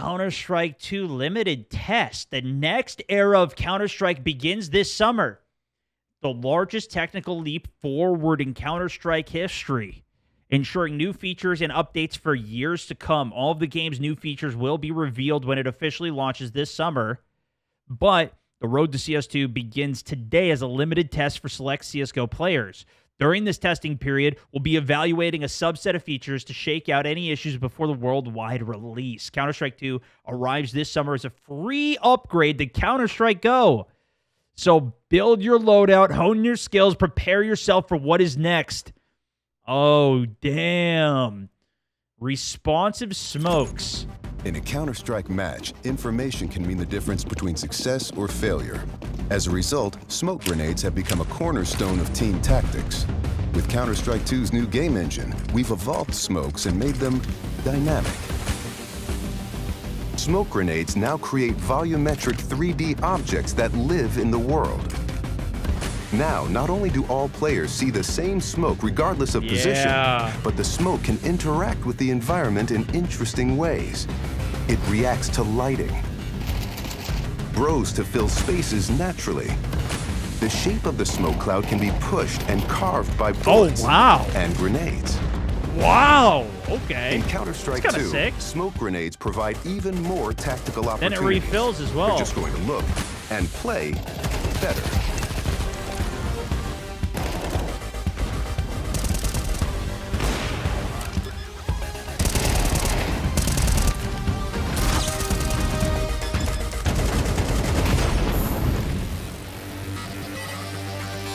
Counter-Strike 2 limited test. The next era of Counter-Strike begins this summer. The largest technical leap forward in Counter-Strike history, ensuring new features and updates for years to come. All of the game's new features will be revealed when it officially launches this summer, but the road to CS2 begins today as a limited test for select CSGO players. During this testing period, we'll be evaluating a subset of features to shake out any issues before the worldwide release. Counter-Strike 2 arrives this summer as a free upgrade to Counter-Strike Go. So build your loadout, hone your skills, prepare yourself for what is next. Oh, damn. Responsive smokes. In a Counter-Strike match, information can mean the difference between success or failure. As a result, smoke grenades have become a cornerstone of team tactics. With Counter-Strike 2's new game engine, we've evolved smokes and made them dynamic. Smoke grenades now create volumetric 3D objects that live in the world. Now, not only do all players see the same smoke regardless of position, but the smoke can interact with the environment in interesting ways. It reacts to lighting, grows to fill spaces naturally. The shape of the smoke cloud can be pushed and carved by bullets and grenades. Wow, okay. In Counter-Strike 2, smoke grenades provide even more tactical opportunities. Then it refills as well. You're just going to look and play better.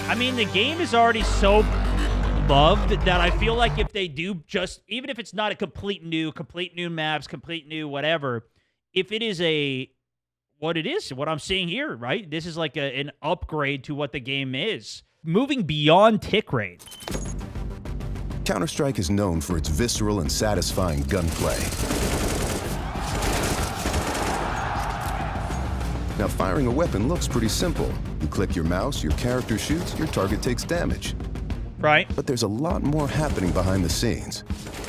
I mean, the game is already so loved that I feel like if they do just, even if it's not a complete new maps, complete new whatever, if it is what I'm seeing here, right? This is like an upgrade to what the game is. Moving beyond tick rate. Counter-Strike is known for its visceral and satisfying gunplay. Now, firing a weapon looks pretty simple. You click your mouse, your character shoots, your target takes damage. Right. But there's a lot more happening behind the scenes.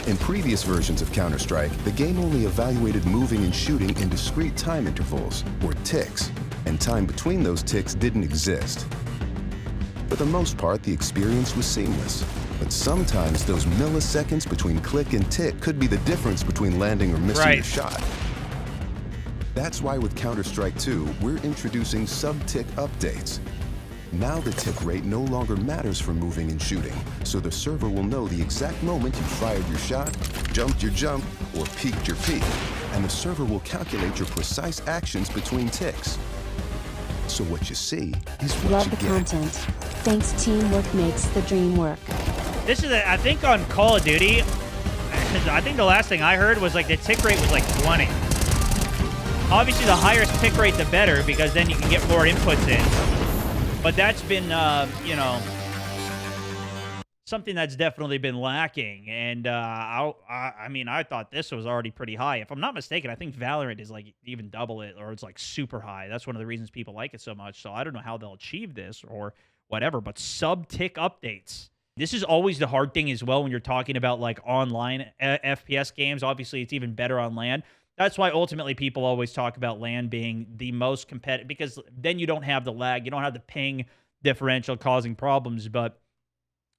In previous versions of Counter-Strike, the game only evaluated moving and shooting in discrete time intervals, or ticks, and time between those ticks didn't exist. For the most part, the experience was seamless. But sometimes those milliseconds between click and tick could be the difference between landing or missing your shot. That's why with Counter-Strike 2, we're introducing sub-tick updates. Now the tick rate no longer matters for moving and shooting, so the server will know the exact moment you fired your shot, jumped your jump, or peeked your peek, and the server will calculate your precise actions between ticks. So what you see is what Love you the get. content. Thanks, teamwork makes the dream work. This is, I think on Call of Duty, I think the last thing I heard was like the tick rate was like 20. Obviously, the higher tick rate, the better, because then you can get more inputs in. But that's been, you know, something that's definitely been lacking. And I mean, I thought this was already pretty high. If I'm not mistaken, I think Valorant is like even double it, or it's like super high. That's one of the reasons people like it so much. So I don't know how they'll achieve this or whatever, but sub-tick updates. This is always the hard thing as well when you're talking about like online FPS games. Obviously, it's even better on LAN. That's why ultimately people always talk about LAN being the most competitive, because then you don't have the lag, you don't have the ping differential causing problems. But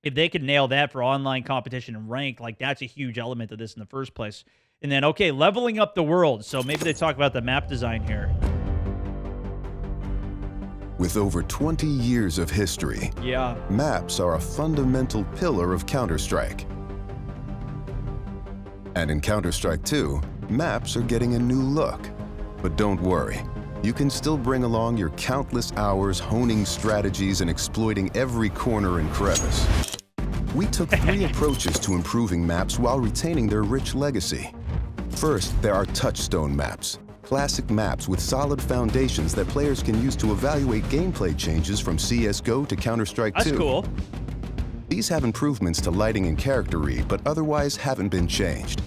if they could nail that for online competition and rank, like that's a huge element of this in the first place. And then, okay, leveling up the world. So maybe they talk about the map design here. With over 20 years of history, maps are a fundamental pillar of Counter-Strike. And in Counter-Strike 2, maps are getting a new look. But don't worry, you can still bring along your countless hours honing strategies and exploiting every corner and crevice. We took 3 approaches to improving maps while retaining their rich legacy. First, there are touchstone maps. Classic maps with solid foundations that players can use to evaluate gameplay changes from CSGO to Counter-Strike 2. That's cool. These have improvements to lighting and character read, but otherwise haven't been changed.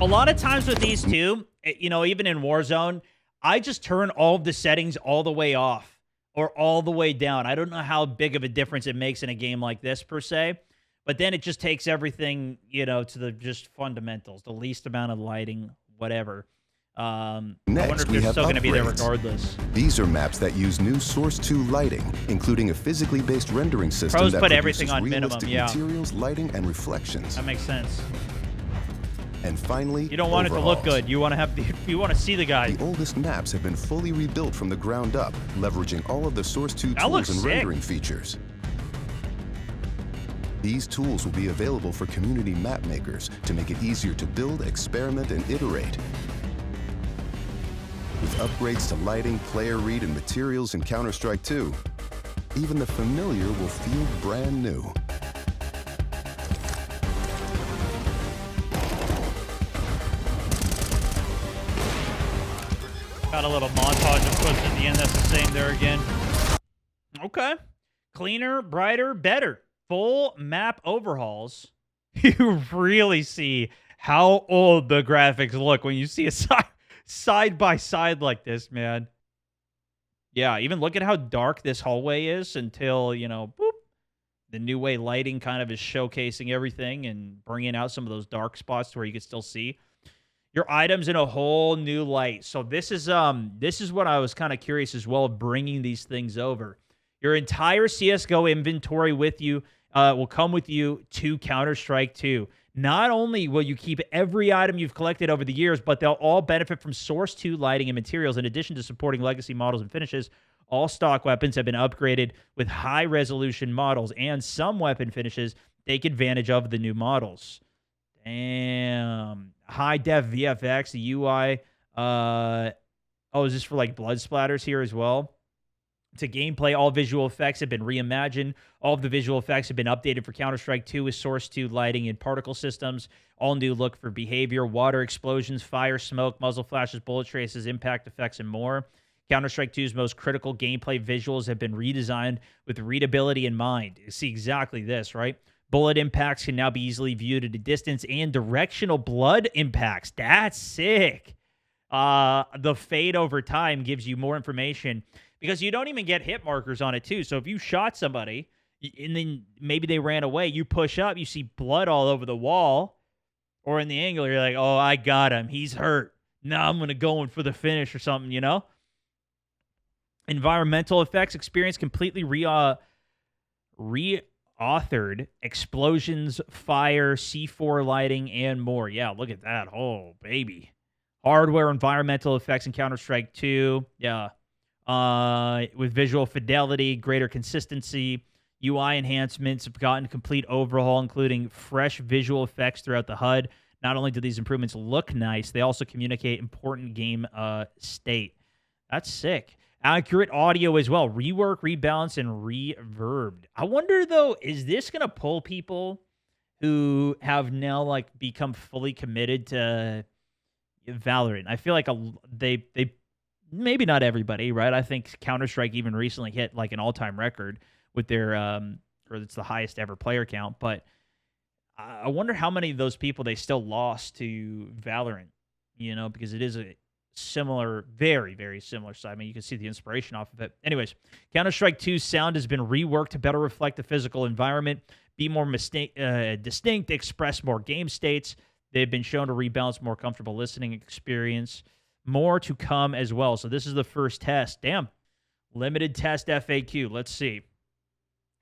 A lot of times with these two, you know, even in Warzone, I just turn all of the settings all the way off or all the way down. I don't know how big of a difference it makes in a game like this per se, but then it just takes everything, you know, to the just fundamentals, the least amount of lighting, whatever. I Next, wonder if we they're have still going to be there upgrades. regardless. These are maps that use new Source 2 lighting, including a physically based rendering system Pros that put produces everything on minimum, realistic yeah. materials, lighting, and reflections. That makes sense. And finally, You don't want it to look overhauls. good. You want to have you want to see the guy. The oldest maps have been fully rebuilt from the ground up, leveraging all of the Source 2 That looks tools and sick. rendering features. These tools will be available for community map makers to make it easier to build, experiment, and iterate. With upgrades to lighting, player read, and materials in Counter-Strike 2, even the familiar will feel brand new. Got a little montage of clips at the end. That's the same there again. Okay. Cleaner, brighter, better. Full map overhauls. You really see how old the graphics look when you see a side by side like this, man. Yeah, even look at how dark this hallway is until, you know, boop, the new way lighting kind of is showcasing everything and bringing out some of those dark spots to where you can still see your items in a whole new light. So this is what I was kind of curious as well, bringing these things over. Your entire CSGO inventory with you will come with you to Counter-Strike 2. Not only will you keep every item you've collected over the years, but they'll all benefit from Source 2 lighting and materials. In addition to supporting legacy models and finishes, all stock weapons have been upgraded with high-resolution models, and some weapon finishes take advantage of the new models. Damn. High-def VFX, the UI. Is this for, like, blood splatters here as well? To gameplay, all visual effects have been reimagined. All of the visual effects have been updated for Counter-Strike 2 with Source 2 lighting and particle systems. All new look for behavior, water explosions, fire, smoke, muzzle flashes, bullet traces, impact effects, and more. Counter-Strike 2's most critical gameplay visuals have been redesigned with readability in mind. You see exactly this, right? Bullet impacts can now be easily viewed at a distance, and directional blood impacts. That's sick. The fade over time gives you more information because you don't even get hit markers on it too. So if you shot somebody and then maybe they ran away, you push up, you see blood all over the wall or in the angle, you're like, oh, I got him. He's hurt. Now I'm going to go in for the finish or something, you know? Environmental effects experience completely reauthored. Explosions, fire, C4 lighting, and more. Yeah, look at that. Oh, baby. Hardware environmental effects in Counter-Strike 2. Yeah. With visual fidelity, greater consistency, UI enhancements have gotten a complete overhaul, including fresh visual effects throughout the HUD. Not only do these improvements look nice, they also communicate important game state. That's sick. Accurate audio as well. Rework, rebalance, and reverbed. I wonder, though, is this going to pull people who have now, like, become fully committed to Valorant? I feel like they maybe not everybody, right? I think Counter-Strike even recently hit like an all-time record with their or it's the highest ever player count, but I wonder how many of those people they still lost to Valorant, you know, because it is a similar, very, very similar side. I mean, you can see the inspiration off of it. Anyways, Counter-Strike 2's sound has been reworked to better reflect the physical environment, be more distinct, express more game states. They've been shown to rebalance more comfortable listening experience. More to come as well. So this is the first test. Damn. Limited test FAQ. Let's see.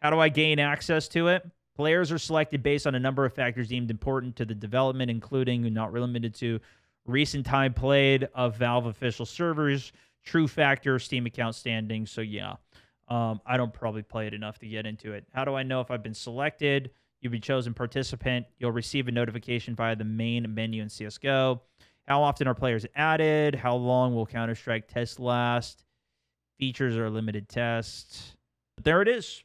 How do I gain access to it? Players are selected based on a number of factors deemed important to the development, including, not limited to, recent time played of Valve official servers, true factor, Steam account standing. So yeah, I don't probably play it enough to get into it. How do I know if I've been selected? You'll be chosen participant. You'll receive a notification via the main menu in CSGO. How often are players added? How long will Counter-Strike tests last? Features are limited tests. But there it is.